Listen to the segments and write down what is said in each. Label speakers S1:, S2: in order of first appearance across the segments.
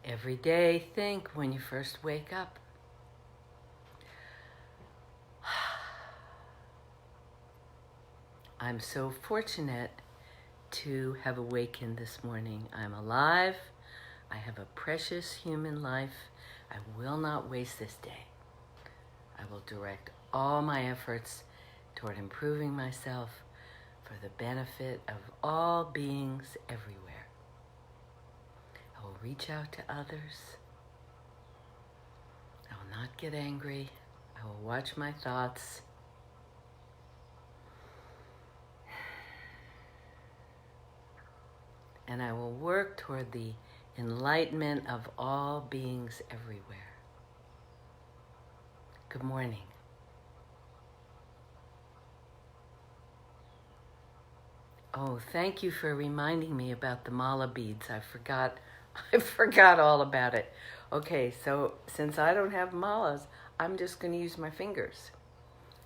S1: Every day, think when you first wake up. I'm so fortunate to have awakened this morning. I'm alive. I have a precious human life. I will not waste this day. I will direct all my efforts toward improving myself for the benefit of all beings everywhere. I will reach out to others. I will not get angry. I will watch my thoughts. And I will work toward the enlightenment of all beings everywhere. Good morning. Oh, thank you for reminding me about the mala beads. I forgot all about it. Okay, so since I don't have malas, I'm just going to use my fingers.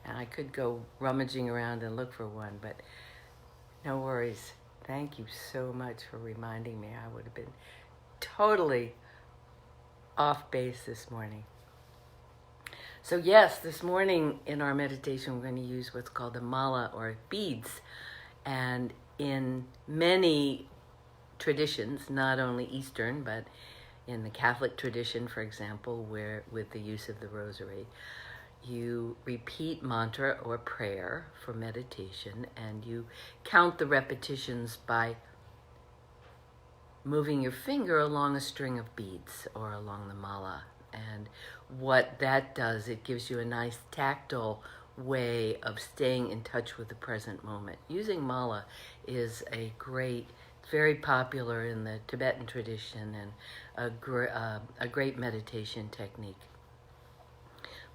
S1: And I could go rummaging around and look for one, but no worries. Thank you so much for reminding me. I would have been totally off base this morning. So yes, this morning in our meditation, we're going to use what's called the mala or beads. And in many traditions, not only Eastern, but in the Catholic tradition, for example, where with the use of the rosary, you repeat mantra or prayer for meditation, and you count the repetitions by moving your finger along a string of beads or along the mala. And what that does, it gives you a nice tactile way of staying in touch with the present moment. Using mala is very popular in the Tibetan tradition and a great meditation technique.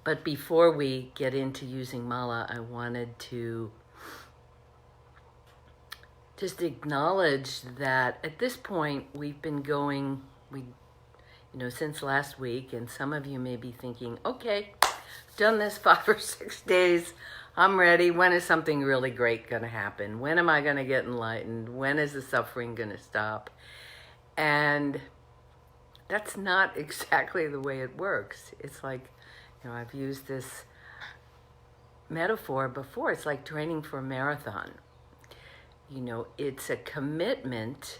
S1: But before we get into using mala, I wanted to just acknowledge that at this point we've been going, since last week, and some of you may be thinking, okay, done this 5 or 6 days, I'm ready. When is something really great going to happen? When am I going to get enlightened? When is the suffering going to stop? And that's not exactly the way it works. It's like, I've used this metaphor before. It's like training for a marathon. It's a commitment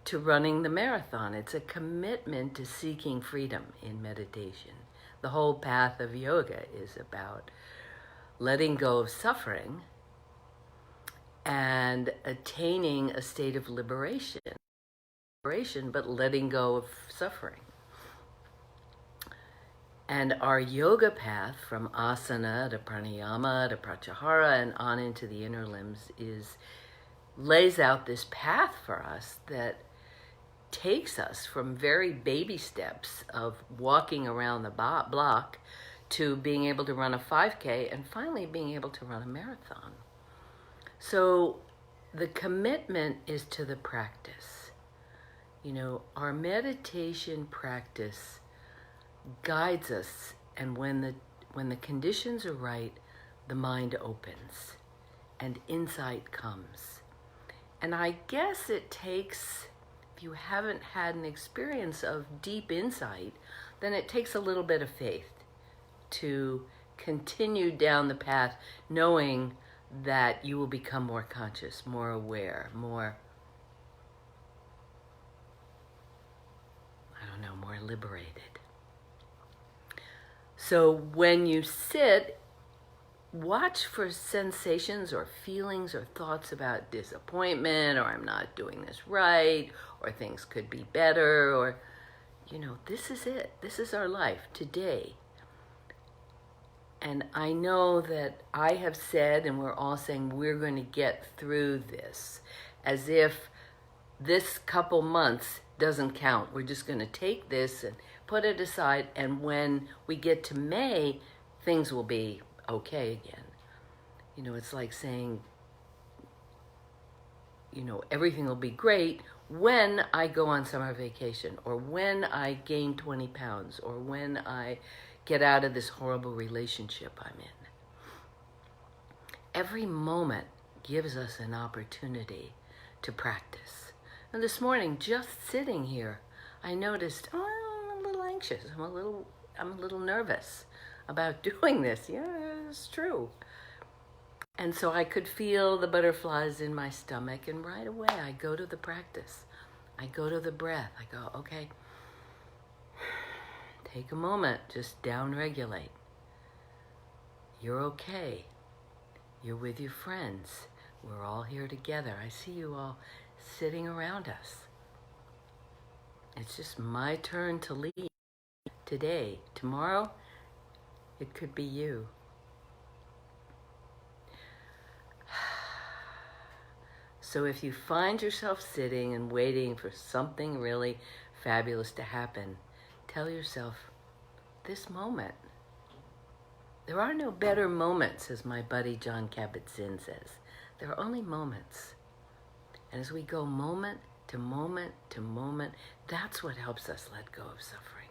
S1: to running the marathon. It's a commitment to seeking freedom in meditation. The whole path of yoga is about letting go of suffering and attaining a state of liberation, but letting go of suffering. And our yoga path from asana to pranayama to pratyahara and on into the inner limbs lays out this path for us that takes us from very baby steps of walking around the block to being able to run a 5K and finally being able to run a marathon. So the commitment is to the practice. Our meditation practice guides us, and when the conditions are right, the mind opens and insight comes. And I guess it takes, if you haven't had an experience of deep insight, then it takes a little bit of faith to continue down the path, knowing that you will become more conscious, more aware, more liberated. So when you sit, watch for sensations or feelings or thoughts about disappointment, or I'm not doing this right, or things could be better, or, this is it. This is our life today. And I know that I have said, and we're all saying, we're going to get through this, as if this couple months doesn't count. We're just going to take this and put it aside, and when we get to May, things will be okay again. It's like saying, everything will be great when I go on summer vacation, or when I gain 20 pounds, or when I get out of this horrible relationship I'm in. Every moment gives us an opportunity to practice. And this morning, just sitting here, I noticed, oh, I'm a little anxious. I'm a little nervous about doing this. Yeah, it's true. And so I could feel the butterflies in my stomach, and right away I go to the practice. I go to the breath. I go, okay, take a moment, just down-regulate. You're okay. You're with your friends. We're all here together. I see you all sitting around us. It's just my turn to lead today. Tomorrow, it could be you. So if you find yourself sitting and waiting for something really fabulous to happen, tell yourself, this moment. There are no better moments, as my buddy John Kabat-Zinn says. There are only moments. And as we go moment to moment to moment, that's what helps us let go of suffering.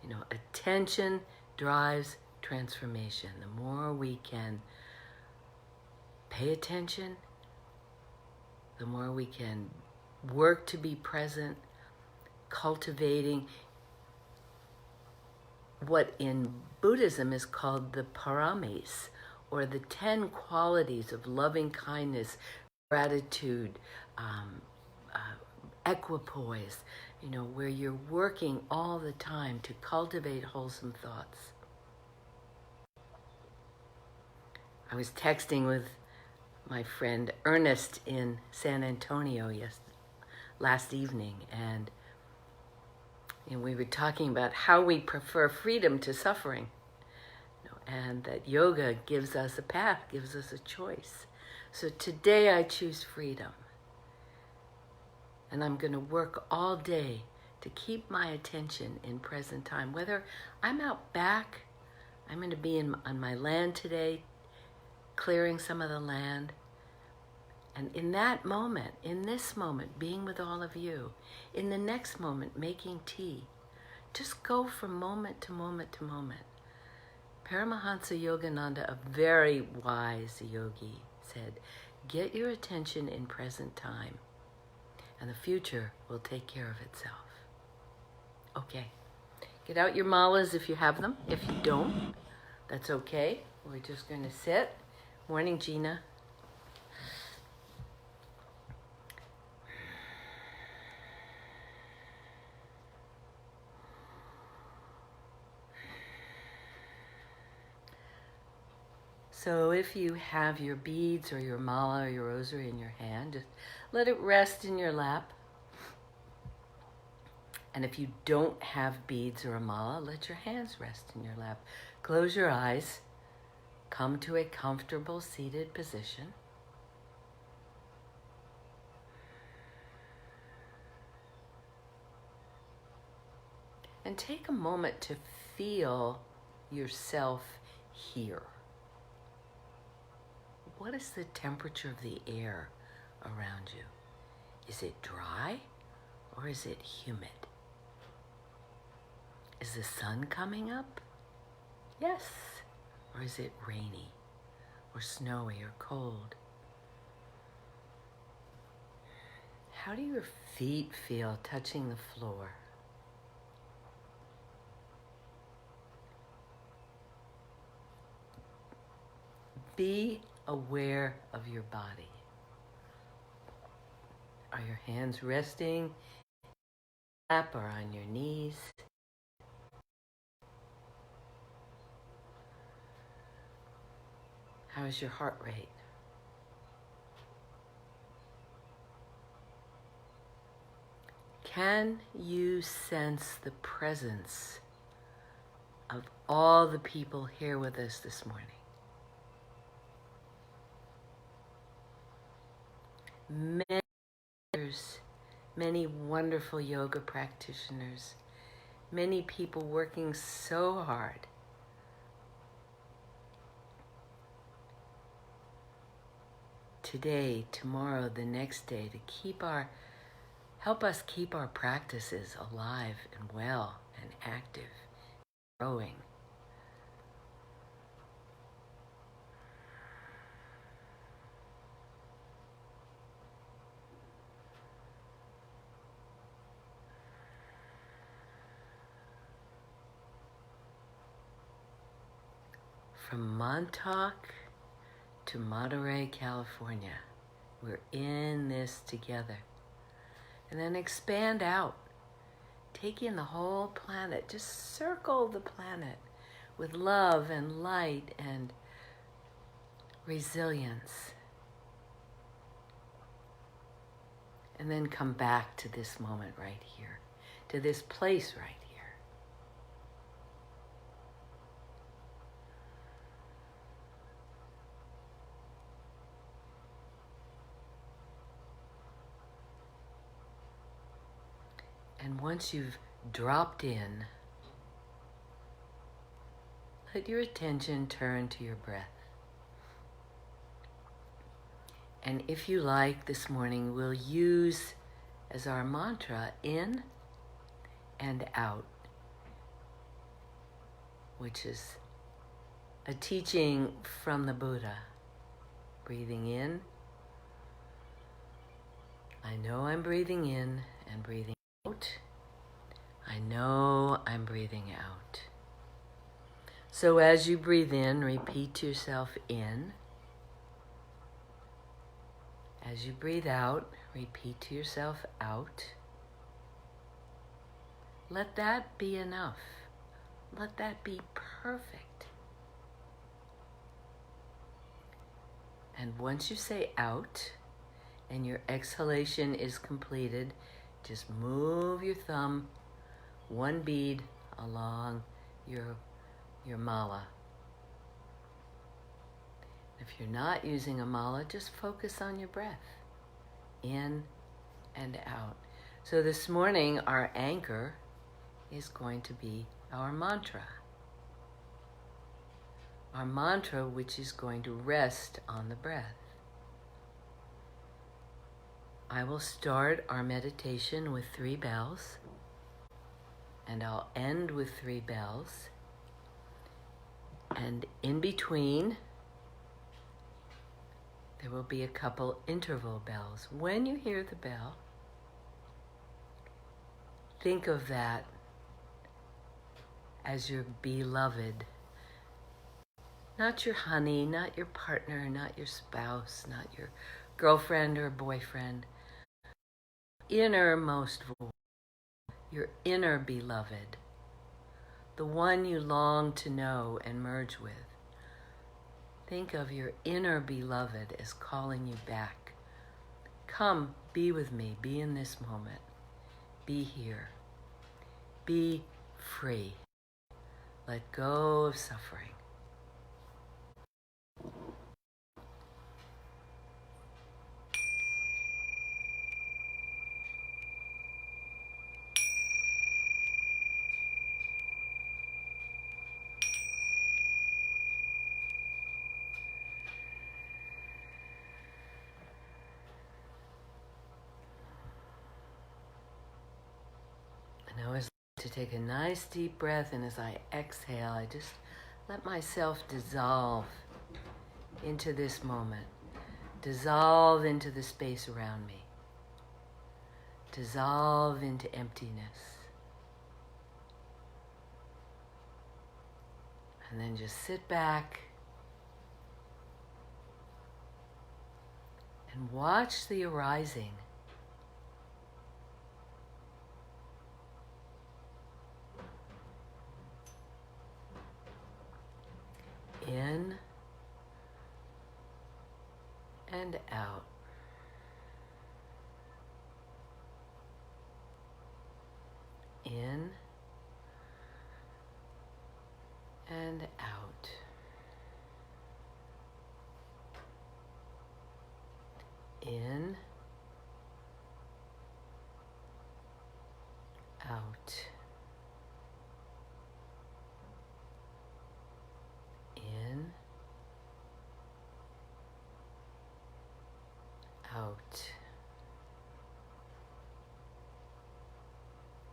S1: You know, attention drives transformation. The more we can pay attention, the more we can work to be present, cultivating what in Buddhism is called the paramis, or the 10 qualities of loving kindness, gratitude, equipoise, you know, where you're working all the time to cultivate wholesome thoughts. I was texting with my friend Ernest in San Antonio last evening, and we were talking about how we prefer freedom to suffering, and that yoga gives us a path, gives us a choice. So today I choose freedom, and I'm going to work all day to keep my attention in present time. Whether I'm out back, I'm going to be on my land today, clearing some of the land. And in that moment, in this moment, being with all of you, in the next moment, making tea, just go from moment to moment to moment. Paramahansa Yogananda, a very wise yogi, said, get your attention in present time, and the future will take care of itself. Okay, get out your malas if you have them. If you don't, that's okay. We're just going to sit. Morning, Gina. So if you have your beads or your mala or your rosary in your hand, just let it rest in your lap. And if you don't have beads or a mala, let your hands rest in your lap. Close your eyes. Come to a comfortable seated position. And take a moment to feel yourself here. What is the temperature of the air around you? Is it dry or is it humid? Is the sun coming up? Yes. Or is it rainy or snowy or cold? How do your feet feel touching the floor? Be aware of your body. Are your hands resting in your lap or on your knees? How is your heart rate? Can you sense the presence of all the people here with us this morning? Many others, many wonderful yoga practitioners, many people working so hard today, tomorrow, the next day to help us keep our practices alive and well and active, growing. From Montauk to Monterey, California. We're in this together. And then expand out. Take in the whole planet. Just circle the planet with love and light and resilience. And then come back to this moment right here, to this place right here. And once you've dropped in, let your attention turn to your breath. And if you like, this morning we'll use as our mantra in and out, which is a teaching from the Buddha. Breathing in. I know I'm breathing in, and breathing out. I know I'm breathing out. So as you breathe in, repeat to yourself in. As you breathe out, repeat to yourself out. Let that be enough. Let that be perfect. And once you say out and your exhalation is completed, just move your thumb one bead along your mala. If you're not using a mala, just focus on your breath, in and out. So this morning, our anchor is going to be our mantra. Our mantra, which is going to rest on the breath. I will start our meditation with 3 bells, and I'll end with 3 bells. And in between, there will be a couple interval bells. When you hear the bell, think of that as your beloved. Not your honey, not your partner, not your spouse, not your girlfriend or boyfriend. Innermost voice, your inner beloved, the one you long to know and merge with. Think of your inner beloved as calling you back. Come, be with me, be in this moment, be here, be free. Let go of suffering. And I always like to take a nice deep breath, and as I exhale, I just let myself dissolve into this moment. Dissolve into the space around me. Dissolve into emptiness. And then just sit back and watch the arising. In and out. In and out. In, out. In, out.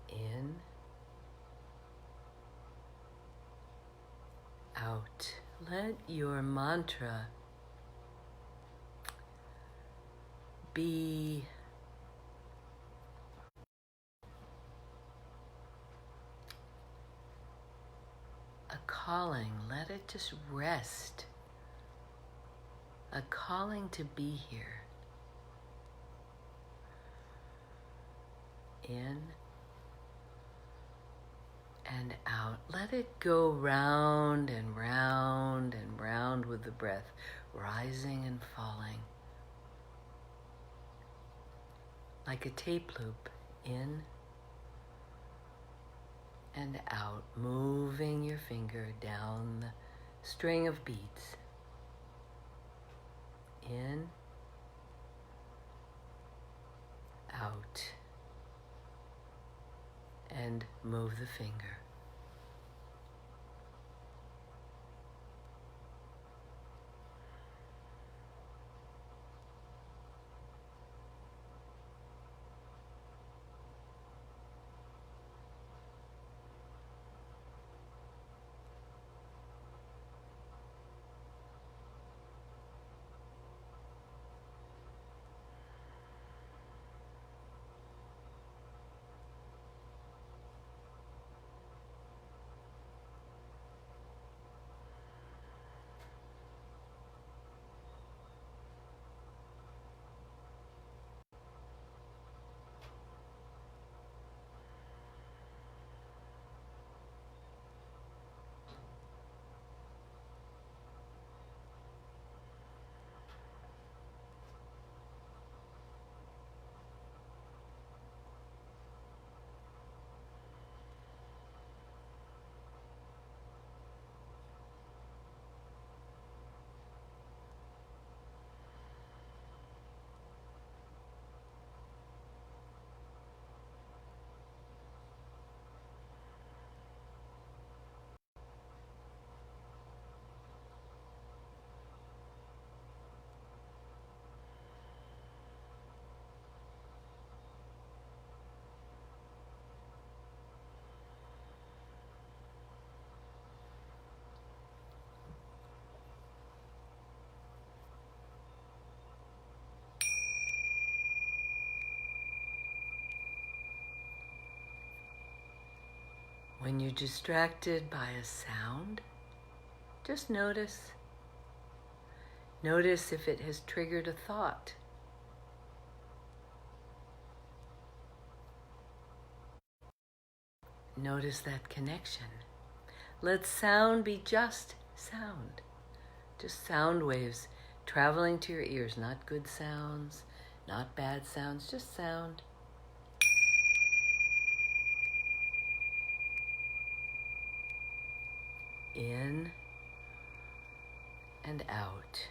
S1: In, out. Let your mantra be a calling, let it just rest. A calling to be here. In and out. Let it go round and round and round with the breath, rising and falling. Like a tape loop, in and out, moving your finger down the string of beats. In, out, and move the finger. When you're distracted by a sound, just notice. Notice if it has triggered a thought. Notice that connection. Let sound be just sound. Just sound waves traveling to your ears, not good sounds, not bad sounds, just sound. In and out.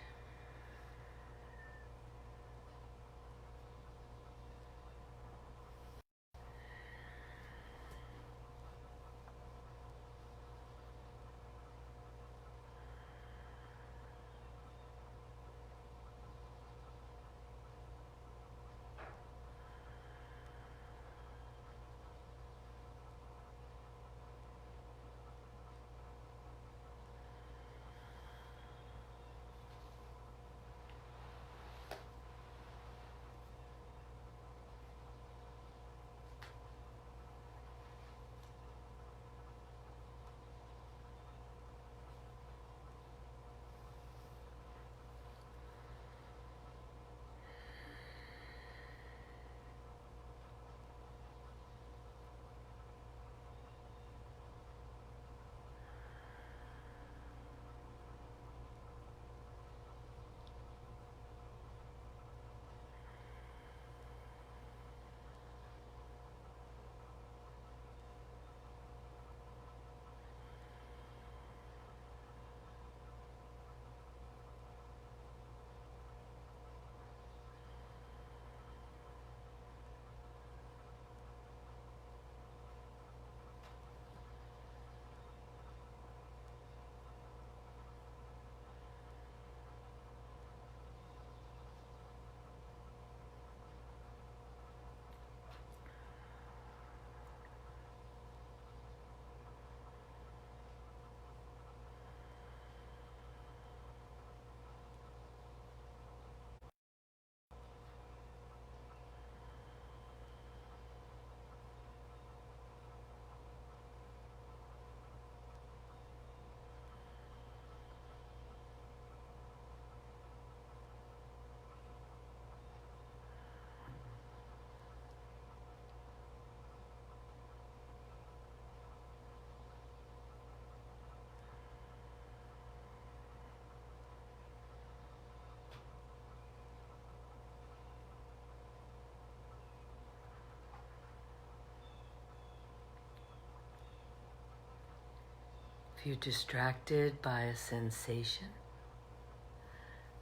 S1: If you're distracted by a sensation,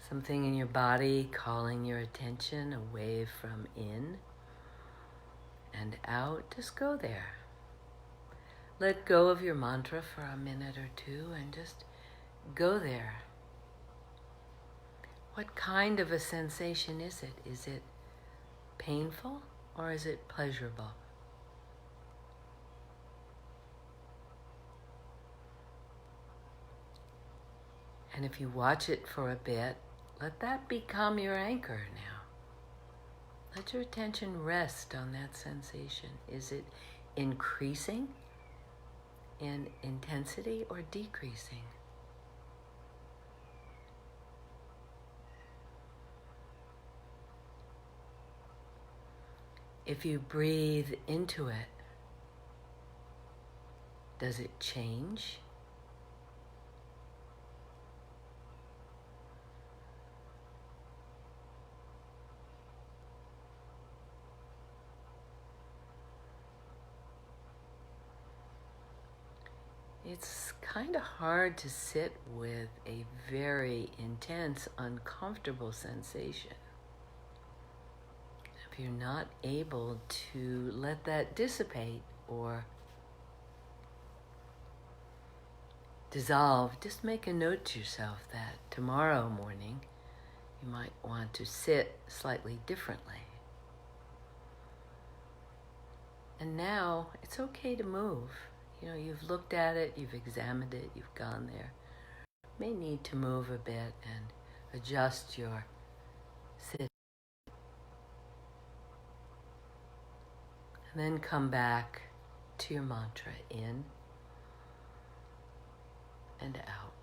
S1: something in your body calling your attention away from in and out, just go there. Let go of your mantra for a minute or two and just go there. What kind of a sensation is it? Is it painful or is it pleasurable? And if you watch it for a bit, let that become your anchor now. Let your attention rest on that sensation. Is it increasing in intensity or decreasing? If you breathe into it, does it change? It's kind of hard to sit with a very intense, uncomfortable sensation if you're not able to let that dissipate or dissolve. Just make a note to yourself that tomorrow morning you might want to sit slightly differently. And now it's okay to move. You've looked at it, you've examined it, you've gone there. You may need to move a bit and adjust your sit. And then come back to your mantra, in and out.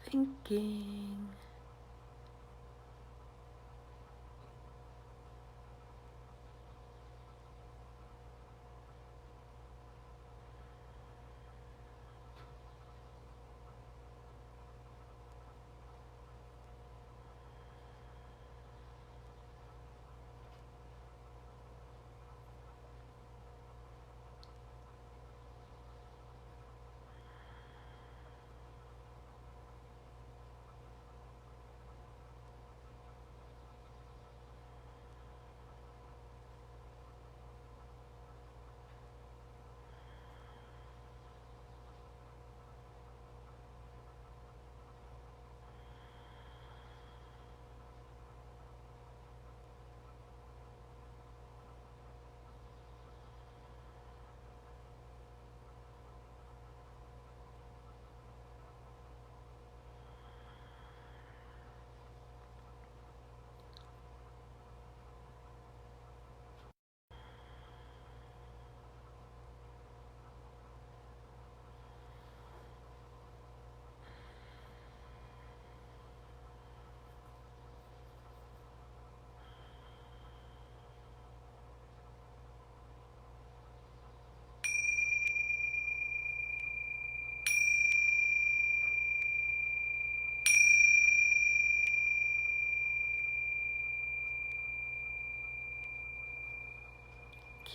S1: Thinking.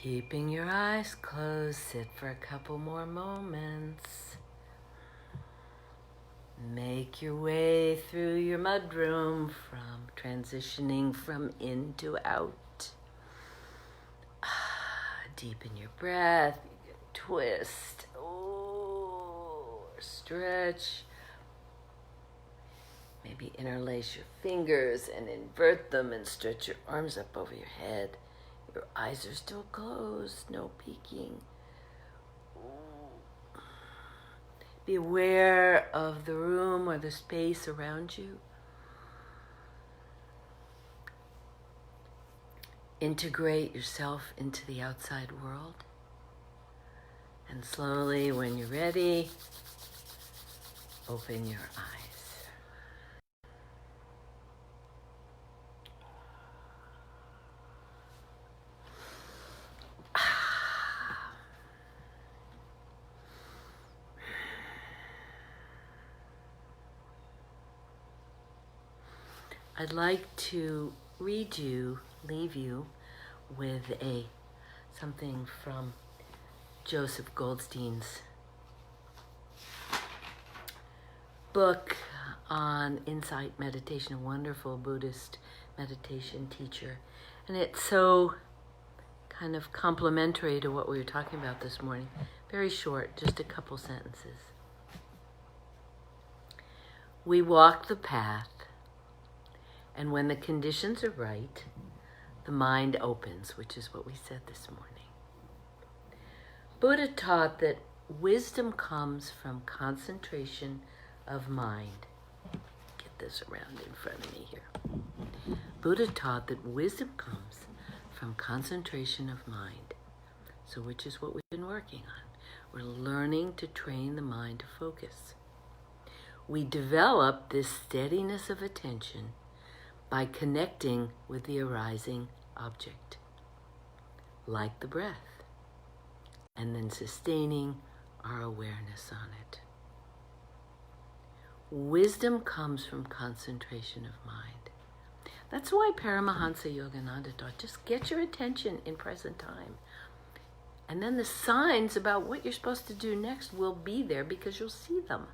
S1: Keeping your eyes closed, sit for a couple more moments. Make your way through your mudroom from transitioning from in to out. Deepen your breath, you can twist, or stretch. Maybe interlace your fingers and invert them and stretch your arms up over your head. Your eyes are still closed, no peeking. Be aware of the room or the space around you. Integrate yourself into the outside world. And slowly, when you're ready, open your eyes. I'd like to leave you with something from Joseph Goldstein's book on insight meditation, a wonderful Buddhist meditation teacher. And it's so kind of complementary to what we were talking about this morning. Very short, just a couple sentences. We walk the path, and when the conditions are right, the mind opens, which is what we said this morning. Buddha taught that wisdom comes from concentration of mind. Get this around in front of me here. Buddha taught that wisdom comes from concentration of mind. So which is what we've been working on. We're learning to train the mind to focus. We develop this steadiness of attention by connecting with the arising object, like the breath, and then sustaining our awareness on it. Wisdom comes from concentration of mind. That's why Paramahansa Yogananda taught, just get your attention in present time. And then the signs about what you're supposed to do next will be there because you'll see them.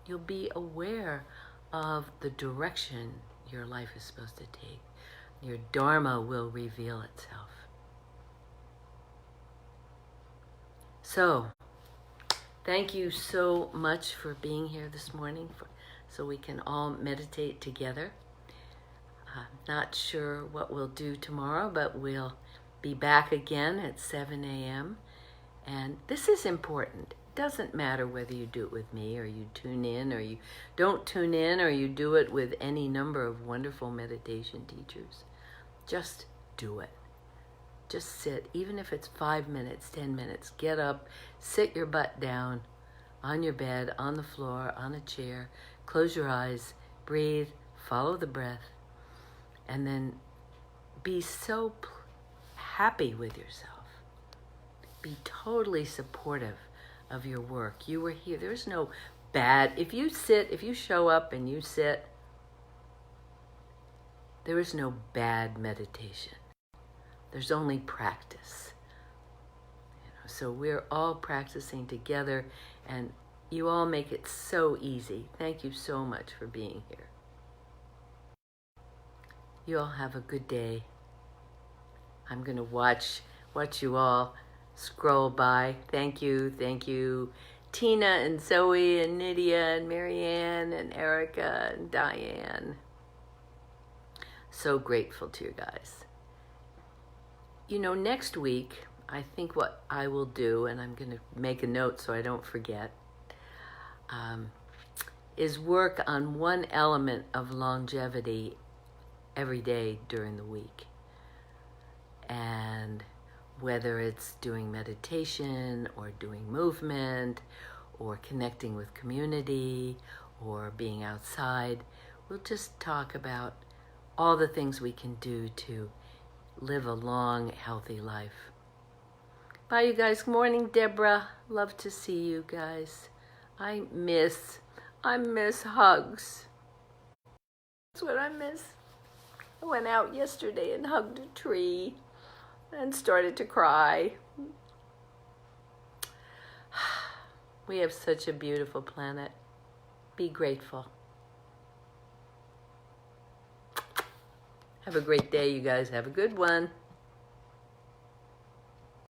S1: You'll be aware of the direction your life is supposed to take. Your Dharma will reveal itself. So, thank you so much for being here this morning so we can all meditate together. Not sure what we'll do tomorrow, but we'll be back again at 7 a.m. And this is important. It doesn't matter whether you do it with me or you tune in or you don't tune in or you do it with any number of wonderful meditation teachers. Just do it. Just sit, even if it's 5 minutes, 10 minutes. Get up, sit your butt down on your bed, on the floor, on a chair. Close your eyes, breathe, follow the breath, and then be so happy with yourself. Be totally supportive of your work. You were here. There's no bad. If you show up and you sit, there is no bad meditation. There's only practice. So we're all practicing together, and you all make it so easy. Thank you so much for being here. You all have a good day. I'm going to watch you all scroll by. Thank you. Tina and Zoe and Nydia and Marianne and Erica and Diane. So grateful to you guys. Next week, I think what I will do, and I'm going to make a note so I don't forget, is work on one element of longevity every day during the week. And whether it's doing meditation or doing movement or connecting with community or being outside, we'll just talk about all the things we can do to live a long, healthy life. Bye, you guys. Good morning, Deborah. Love to see you guys. I miss hugs. That's what I miss. I went out yesterday and hugged a tree. and started to cry. We have such a beautiful planet. Be grateful. Have a great day, you guys. Have a good one.